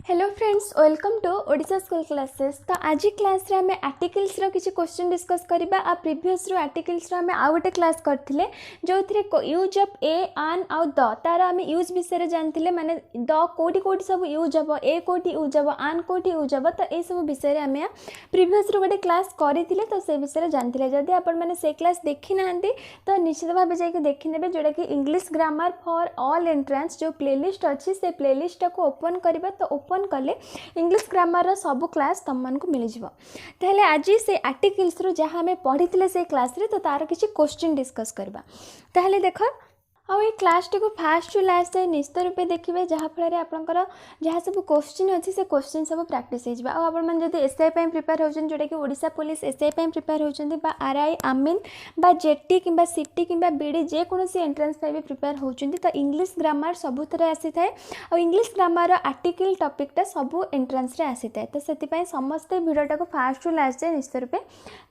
Hello friends, welcome to Odisha school classes. तो आज class रे हमें आर्टिकल्स रो किसी क्वेश्चन डिस्कस करबा। आ प्रीवियस रो आर्टिकल्स रो हमें आ गोटे क्लास करथिले जो थरे यूज ऑफ ए आन आउ द तार हमें यूज विषय रे जानथिले, माने द कोटी कोटी सब यूज हबो, ए कोटी यूज हबो, आन कोटी यूज हबो। तो ए सब विषय रे हमें प्रीवियस रो गोटे क्लास करथिले, तो से विषय रे जानथिले। जदि आपण माने से क्लास देखि नाहंती तो निश्चित भाबे जाय के देखि नेबे, जोडा कि English grammar for all entrance जो प्लेलिस्ट अछि से प्लेलिस्ट को ओपन करबा। तो ओपन कले इंग्लिश ग्रामर सब क्लास तुम मन को मिल जाव। ताहले आज से आर्टिकल्स रो जहाँ हमें पढ़ी से क्लास रे तो तार किसी क्वेश्चन डिस्कस करबा। ताहले देख आउ ये क्लास टी को फास्ट टू लास्ट जाए निश्चित रूपे देखिए, जहाँफल आपंकर जहाँ सब क्वेश्चन अच्छी से क्वेश्चन सब प्रैक्टिस हो। आपने जब एसआई प्रिपेयर होती जोटा कि ओडिशा पुलिस एसआई प्रिपेयर होती, आरआई आमिन बा जेटी कि सिटी कि बीडी जेकोसी एंट्रेंस भी प्रिपेयर होती, तो इंग्लिश ग्रामर सबुथ आसी थाए। और इंग्लिश ग्रामर आर्टिकल टॉपिकटा सब एंट्रेंस आसी थाए। तो से समस्ते भिडियोटा को फास्ट टू लास्ट जाए निश्चित रूपे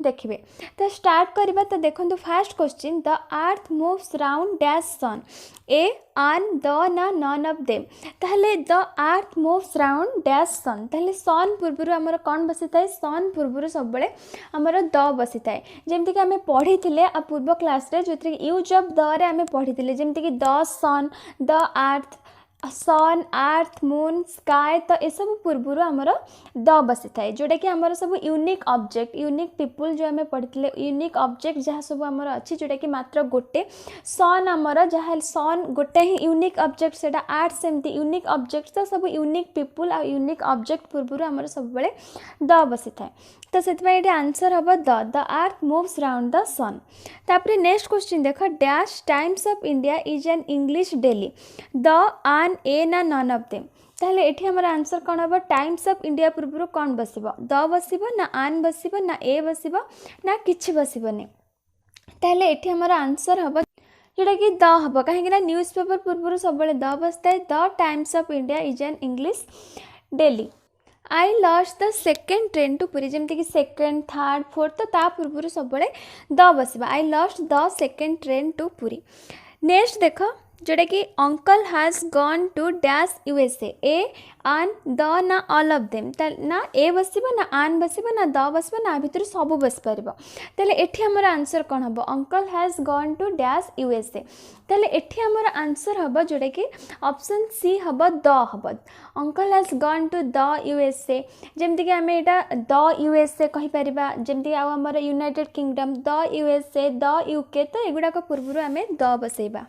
देखिए। तो स्टार्ट करवा। तो देखो first question, the earth moves round dash sun, a an the ना नन ऑफ देम। ताहले the earth moves round dash sun, ताहले सन पूर्व आमर कौन बसी थाए? सन पूर्व सब बड़े आमर द बसी थाए। जेमती कि आमे पढ़ी थिले आ पूर्व क्लास रे, जो यूज ऑफ द रे आमे पढ़ी थिले, जेमती कि the sun, the earth, sun, earth, moon, sky. तो ये सब पूर्वर आमर द बसी थाए, जोटा कि आमर सब यूनिक ऑब्जेक्ट, यूनिक पीपुल जो आम पढ़ी, यूनिक ऑब्जेक्ट जहाँ सब आमर अच्छी, जोटा कि मात्र गोटे। सन आमर जहाँ सन गोटे ही यूनिक ऑब्जेक्ट, से अर्थ सेमती यूनिक ऑब्जेक्ट। तो सब यूनिक पीपुल आ यूनिक ऑब्जेक्ट पूर्वर आमर सब बड़े द बसी थाए। तो से आंसर हम the earth moves round the sun. तापरे नेक्स्ट क्वेश्चन देख, dash Times of India is an English daily, the an a ना नन ऑफ देम। ताहले एठी हमर आंसर कौन हम? टाइम्स ऑफ इंडिया पूर्व कौन बसिबो? द बसिबो ना आन बसिबो ना ए बसिबो ना किछि बसिबोनी। ताहले एठी हमर आंसर हम जोटा कि द हम, कहीं न्यूज पेपर पूर्व सब द बसता। The Times of India is an English daily. I lost the second train to Puri, जमती कि सेकेंड थर्ड फोर्थ, तो ता पूर्व सब द बसवा। I lost the second train to Puri. Next देख, जोटा कि uncle has gone to dash USA, a an the ना ऑल ऑफ देम। ना ए बसब ना आन बसब ना द बसब ना भितर सब बस पार। तेल एठी हमर आंसर कौन हम? Uncle has gone to dash USA. तेल एठी हमर आंसर हम जोटा कि ऑप्शन सी हम द हम। Uncle has gone to the USA, जमती कि आम यहाँ द यूएसए कहीपर, जमती आमर United Kingdom, the USA, the UK. तो एगुड़ाक पूर्व आम द बसैबा।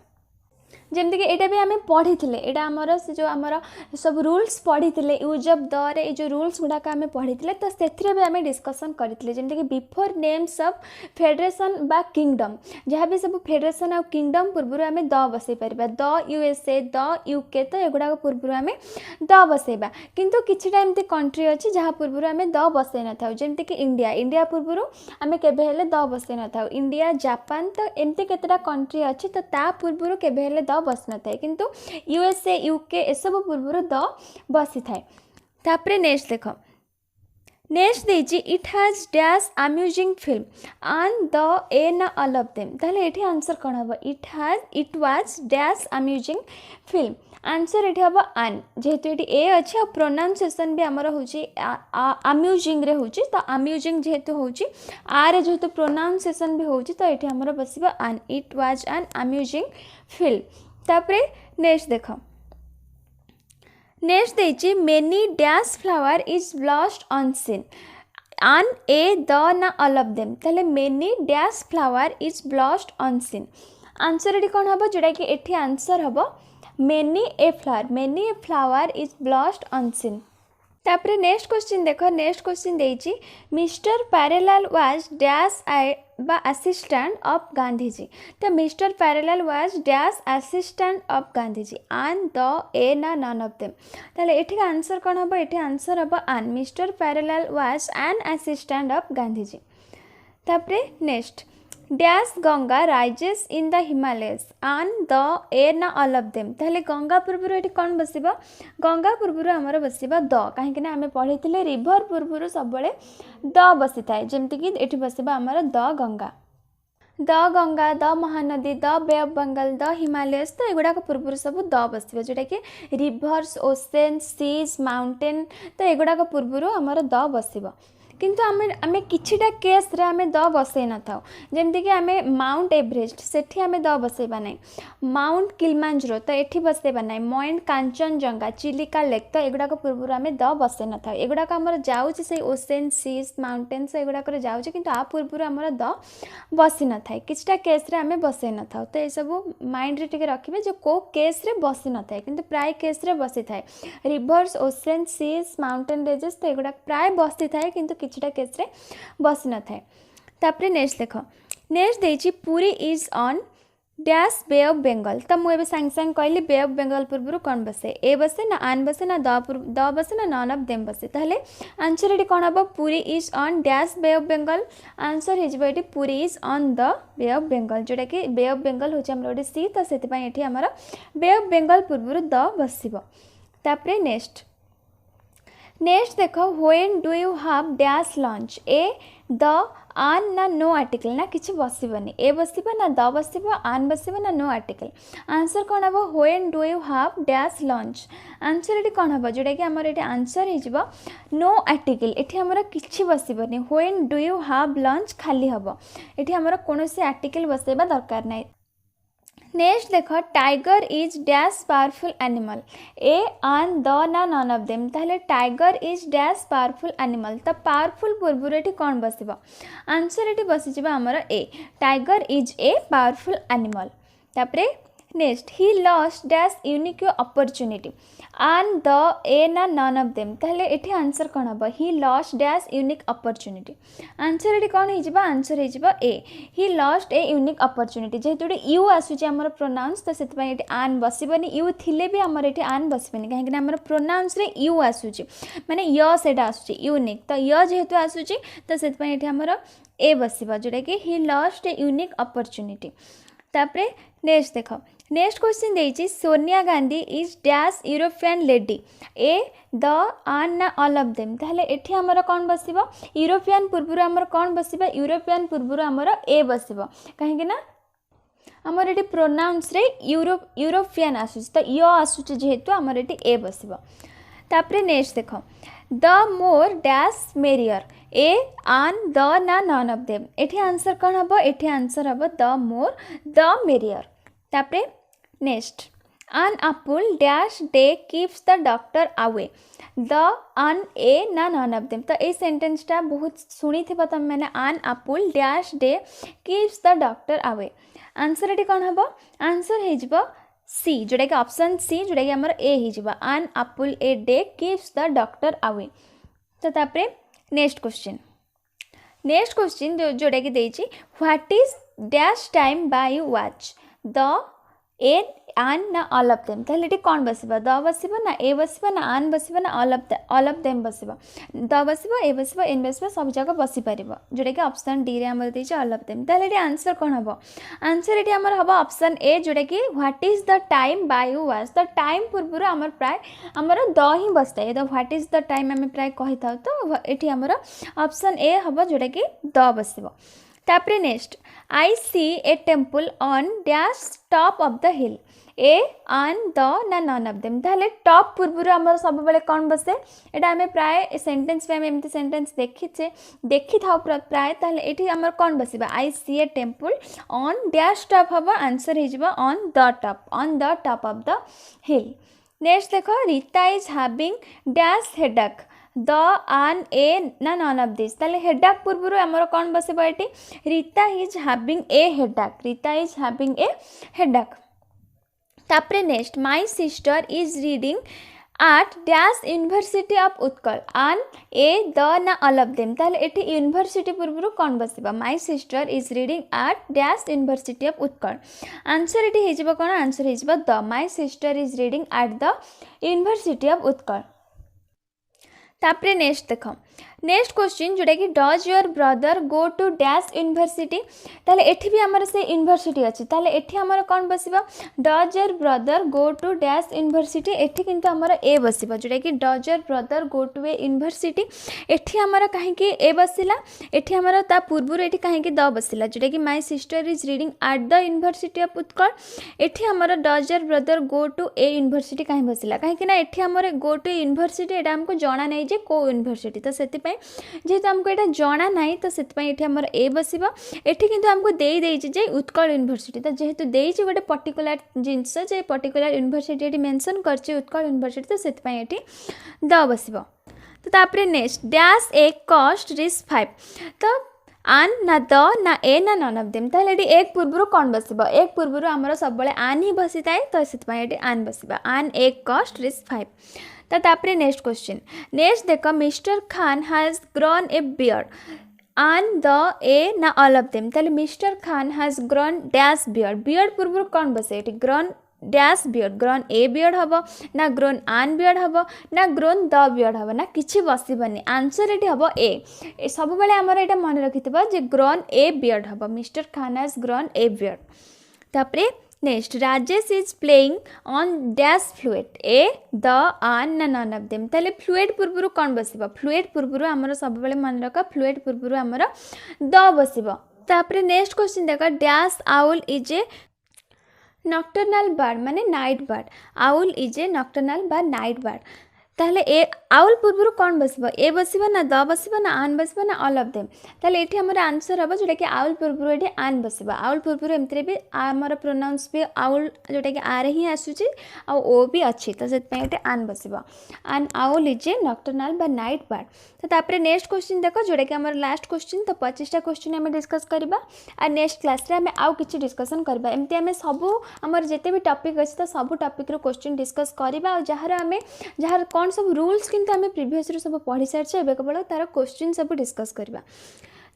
जमती कि यहाँ भी आम पढ़ी थे, यहाँ आमर से जो आमर सब रूल्स पढ़ी थे, यूज ऑफ द रे जो रूल्स गुड़ाक आम पढ़ी थे, तो से भी आम डिस्कसन करते। जमती कि बिफोर नेम्स ऑफ फेडरेशन बा किंगडम, जहाँ भी सब फेडरेशन आ किंगडम पूर्व आम द बसई पार, द यूएसए, द यूके। तो एगुड़ाक पूर्व आम द बसैबा। किंतु किछिटा एमती कंट्री अच्छी जहाँ पूर्व आम द बसई न था, जमती कि इंडिया, इंडिया पूर्व आम केबे द बसई न था। इंडिया, जापान, तो एमती केतेटा कंट्री अच्छी, तो ता पूर्व केबे द बस न थाए, किंतु यूएसए, यूके ए सब पूर्व द बसी थाए। तापरे नेक्स्ट देख, नेक्स्ट देछि it has dash amusing film, an the a ना ऑल ऑफ देम। ताहले एठी आंसर कोन हबो? It was dash amusing film. Answer एठी हबो आन, जेहेतु एठी ए अछि और प्रोनाउंसिएशन भी हमर होछि अम्यूजिंग रे होछि। तो अम्यूजिंग जेहेतु होछि आ रे, जेहेतु प्रोनाउंसिएशन भी होछि, तो एठी हमर बसिबो आन। It was an amusing film. तापरे नेक्स्ट देख, नेक्स्ट देछि many dash flower is blushed unseen, an a the ना ऑल ऑफ देम। ताहले many dash flower is blushed unseen. Answer एठी कोन हबो? जोटा कि एठी आंसर हबो many a flower is blushed unseen. तापरे नेक्स्ट क्वेश्चन देख, नेक्स्ट क्वेश्चन देछि मिस्टर पैरेलाल वाज डैश बा असिस्टेंट ऑफ गांधीजी। तो mister Pyarelal was dash assistant of Gandhiji, आन द ए ना नन ऑफ देम। ताहले एठी आंसर कोन हबो? एठी आंसर हबो आन, mister Pyarelal was an assistant of Gandhiji. तापरे next, dash Ganga rises in the Himalayas, an the a ना ऑल ऑफ देम। ताहले गंगा पूर्व ये कौन बसिबा? गंगा पूर्व आमर बसिबा द, कहीं आम पढ़ी थे रिभर पूर्व सब द बसी थाए, जमती कि ये बसिबा आमर the Ganga. The Ganga, the Mahanadi, the bay of Bengal, the Himalayas, तो एगुड़ाक पूर्व सब द बस जोटा कि रिभर्स, ओसेन, सीज, माउंटेन, तो एगुड़ाक पूर्व आमर द बस किंतु आमे किछिटा केस रे आमे द बसई न थाउ जेमति कि आमे माउंट एवरेस्ट सेठी आमे द बसईबा नै, माउंट किलिमांजारो तो एठी बसईबा नै, माउंट कांचनजंगा, चिलिका लेक, तो एगुड़ाक पूर्व आमे द बसई न थाउ। एगुड़ाक आमर जाउछि से ओसेन, सीज, माउंटेन्स एगुड़ाक जाउछि किंतु आ पूर्व आमर द बसी न थाए। किछिटा केस रे आमे बसई न थाउ। तो ए सब माइंड रे टिके रखिबे जे को केस रे बसी न थाए किंतु प्राय केस रे बसी थाए। Rivers, oceans, seas, mountain ranges तो एगुड़ा प्राय बसी थाए किंतु किछिटा केस रे बसी न थाए। तापरे नेक्स्ट देख, नेक्स्ट देछि Puri is on dash bay of Bengal. तो मुझे सांगे सांगे कहली बे ऑफ बेंगल पूर्व कौन बसे, ए बसे ना आन बसे ना द बसे ना नन ऑफ देम बसे। ताहले आंसर ये कौन हम, Puri is on dash bay of Bengal. Answer हो Puri is on the bay of Bengal, जोटा कि बे ऑफ बेंगल हूँ आम गोटे सी, तो से आमर बे ऑफ बेंगल पूर्व द बसब। तापरे नेक्स्ट देख, when do you have dash lunch, A the an ना नो आर्टिकल ना किसी बसबनी, ए बसब ना द बसब, आन बसब ना नो आर्टिकल। आंसर कौन हम, when do you have dash lunch. Answer ये कौन हम, जोटा कि आमर ये आंसर हो नो आर्टिकल, ये आमर किसी बसबनी। When do you have lunch खाली हम, ये आमर कौन आर्टिकल बसैबा दरकार नहीं। नेक्स्ट देख, tiger is dash powerful animal, a an the ना नन ऑफ देम। ताहले tiger is dash powerful animal, तो पावरफुल पूर्व ये कौन बसब, आंसर ये बसीज आमर a, tiger is a powerful animal. तापरे next, he lost dash unique opportunity, an the a ना नन ऑफ देम। ताहले एठी आंसर कौन हम, he lost dash unique opportunity. Answer ये कौन हो, आंसर हो a, he lost a unique opportunity. जेहेतु गोटे यू आसूची आमर प्रोनाउंस, तो से आन बसबनी, यू थिले भी आमर ये आन बसबनी कहीं आमर प्रोनाउंस रे यू आसूची माने य सेटा आसूची यूनिक, तो य जेहेतु आसूची तो से आमर ए बसब, जोटा कि he lost a unique opportunity. तापरे नेक्स्ट देख, नेक्स्ट क्वेश्चन देछि, Sonia Gandhi is dash European lady, a the an ना ऑल ऑफ देम। ताहले एठी हमर कौन बसिबो, यूरोपियन पूर्व हमर कौन बसिबा, यूरोपियन पूर्व हमर ए बसिबो कहीं ना हमर एठी प्रोनाउंस रे यूरोपियन आसुच, तो य आसुच जेहेतु हमर एठी ए बसिबो। तापरे नेक्स्ट देख, the more dash merrier, A an the ना नन ऑफ देम। एठी आंसर कौन हम, एठी आंसर हम द मोर द मेरियर। तापरे next, an apple dash day keeps the doctor away, the an a ना none of them। तो ये सेंटेंस टा बहुत शुणी थी तुम मैंने, an apple dash day keeps the doctor away। Answer ये कौन हम, आंसर हो सी, जोटा कि ऑप्शन सी, जोटा कि आमर ए हो, an apple a day keeps the doctor away। तो तापरे नेक्स्ट क्वेश्चन जोटा कि देछि, what is dash time by you watch, the a an ना ऑल ऑफ देम। ताहले कौन बसब, द बसब ना ए बसब ना आन बसब ना ऑल ऑफ देम बसब, द बसब ए बसब एन बसब सब जगह बसी पार, जोटा कि ऑप्शन डी रे हमर देछि ऑल ऑफ देम। ताहले आंसर कौन हम, आंसर ये हमर हम ऑप्शन ए, जोटा कि what is the time by you watch. तो टाइम पूर्व हमर प्राय हमर द ही बसता, तो व्हाट इज द टाइम आम प्राय कही था, तो ये हमर ऑप्शन ए हम, जोटा कि द बसब। तापरे next, I see a temple on dash top of the hill, a an the ना नन ऑफ देम। ताहले टॉप पूर्व आमर सब बेले कौन बसे, एटा आमे प्राय सेंटेंस में आमे एमती सेंटेंस देखी था प्राय, ताहले एठी आमर कौन बसिबा, I see a temple on dash top हम, आंसर हो on the top of the hill. Next देखो, Rita is having dash headache, the an a ना नन ऑफ दिस। ताहले हेडेक पूर्व आमर कौन बसिबा, एठी Rita is having a headache, Rita is having a headache. तापरे next, my sister is reading at dash university of Utkal, an a the ना all of them. ताहले एठी यूनिवर्सिटी पूर्व कौन बसिबा, my sister is reading at dash university of Utkal. Answer एठी हेजिबा कौन, आंसर हेजिबा the, my sister is reading at the university of Utkal. तापरे नेक्स्ट देख, नेक्स्ट क्वेश्चन जोटा कि does your brother go to dash university ताले एठी भी हमर से यूनिवर्सिटी अछि ताले एठी हमर कोन बसिबा does your brother go to dash university एठी किंतु हमर ए बसिबा जोटा कि does your brother go to a university एठी हमर काहे कि ए बसिला एठी हमर ता पूर्वरु एठी काहे कि द बसिला जोटा कि my sister is reading at the university of Utkal एठी हमर does your brother go to a university काहे बसिला काहे कि ना एठी हमर गो टू यूनिवर्सिटी एटा हमको जाना नै जे को यूनिवर्सिटी तो सेति जेहेतु आमको यहाँ जना ना तो से आमर ए बस ये कितु आमको दे उत्कल यूनिवर्सिटी तो जेहेतु देती गोटे पर्टिकुलर जिनस पर्टिकुलर यूनिवर्सिटी मेंशन कर उत्कल यूनिवर्सिटी तो से द बस तो तापर नेक्स्ट डैश ए कॉस्ट रिस 5 तो आन ना द ना ए ना नन ऑफ देम ताले एक पूर्व कौन बस एक पूर्व आमर सब आन ही बसी थाए तो से आन बस आन ए कॉस्ट रिस 5 तो तापर नेक्स्ट क्वेश्चन नेक्स्ट देख mister Khan has grown a beard आन द ए ना ऑल ऑफ देम ताले mister Khan has grown dash beard पूर्व कौन बसे ये grown dash beard grown a beard हम ना ग्रोन आन बियर्ड हम ना ग्रोन द बियर्ड हम ना किसी बसबनी आंसर ये हम ए सब बेले आमर यहाँ मन रखि जे ग्रोन ए बियर्ड हम mister Khan has grown a beard तापर next Rajesh is playing on dash flute a the an ना नन ऑफ देम ताले फ्लूएट पूर्व कौन बस फ्लूएट पूर्व आमर सब बेले मन रख फ्लूएट पूर्व आमर द बस तापर नेक्स्ट क्वेश्चन देख dash owl is a nocturnal bird माने night bird owl is a nocturnal बा नाइट बर्ड ताहले ए आउल पूर्व कौन बस ए बस ना द बस ना आन बस ना ऑल ऑफ देम ताहले एठी हमर आंसर हम जोटा कि आउल पूर्व एठी आन बस आउल पूर्व एमतरे भी आमर प्रोनाउंस भी आउल जोटा कि आरे ही आसुची आ ओ भी अच्छी तो से एठी आन बस आन आउल इज ए नॉक्टर्नल बा नाइट बर्ड तो तापर नेक्स्ट क्वेश्चन देखो जोटा कि हमर लास्ट क्वेश्चन तो 25टा क्वेश्चन हम डिस्कस करबा आ नेक्स्ट क्लास रे हम आउ किछि डिस्कशन करबा एमती हम सब हमर जेते भी टॉपिक अछि तो सब टॉपिक रो क्वेश्चन डिस्कस करबा आ जहार हम जहार सब रूल्स किंतु आम प्रीवियस सब पढ़ी सारी एवं केवल तार क्वेश्चन सब डिस्कस करवा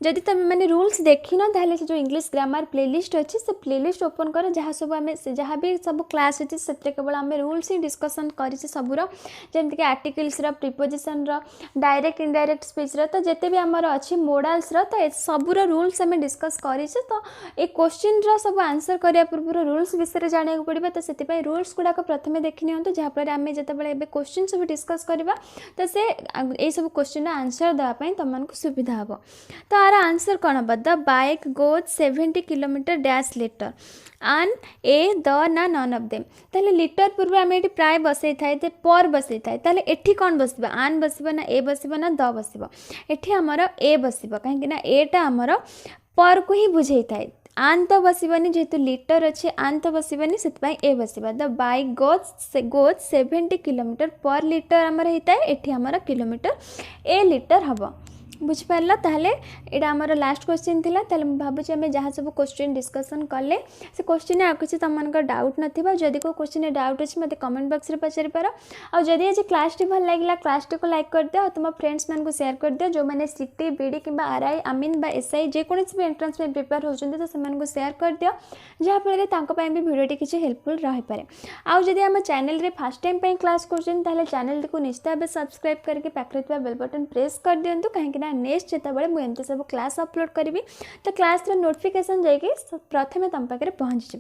जदि तुम मैंने रूल्स देखिन ताहले से जो इंग्लिश ग्रामर प्लेलिस्ट अच्छी से प्लेलिस्ट ओपन कर जहाँ सब आम जहाँ भी सब क्लास अच्छी से केवल आम रूल्स ही डिस्कसन कर सबूर जमीक articles preposition direct indirect speech तो जिते भी आमर अच्छी मोडाल्स तो सबूर रूल्स आम डिस्कस कर तो ये क्वेश्चन सब आंसर करने पूर्व रूल्स विषय जाना पड़ो तो से रूल्स गुड़ाक प्रथम देखी नि जहाँफल आम जिते क्वेश्चन सब डिस्कस करवा तो से ये सब क्वेश्चन आंसर देवाई तुमको सुविधा हम तो आंसर कौन हम the bike goes 70 kilometre dash litre आन ए द ना नन ऑफ देम ताले लिटर पूर्व आम ये प्राय बसई थाए पर बसई थाए ताले एठी कौन बस आन बस ना ए बस ना द बस एठी हमर ए बस कहीं एटा आमर पर को ही बुझे थाए आन तो बसबनी जेहेतु लिटर अच्छे आन तो बसबनी से ए बस the bike goes 70 kilometre per litre आमर होता है एठी हमर किलोमीटर ए लिटर हम बुझिपार ताहले एटा आमर लास्ट क्वेश्चन थिला ताले भाबुछि आमे जहाँ सब क्वेश्चन डिस्कसन कले से क्वेश्चन आ किसी तुमको डाउट नथिबा जदि को क्वेश्चन डाउट अछि मते कमेंट बॉक्स रे पचारि पार आ जदि आज क्लास टी भल लागिला क्लास टी को लाइक कर दियो तुम फ्रेंड्स मान को शेयर कर दियो जो माने सीटी बीडी किबा आरआई आमीन बा एसआई जे कोनोसी भी एंट्रेंस में प्रिपेयर होचंदी तो सेमान को शेयर कर दियो जहाँ फल तांको पय भी वीडियो टी किछि हेल्पफुल रहि पारे आ जदि हम चैनल रे फर्स्ट टाइम पय क्लास करछन ताले चैनल को निश्चित भाव सब्सक्राइब करके पाखरे थिबा बेल बटन प्रेस कर दियंतु काहेकि नेक्स्ट जितेबाला मुझे सब क्लास अपलोड करी तो क्लास नोटिफिकेशन जाकि प्रथमे तुम पाखे पहुँची।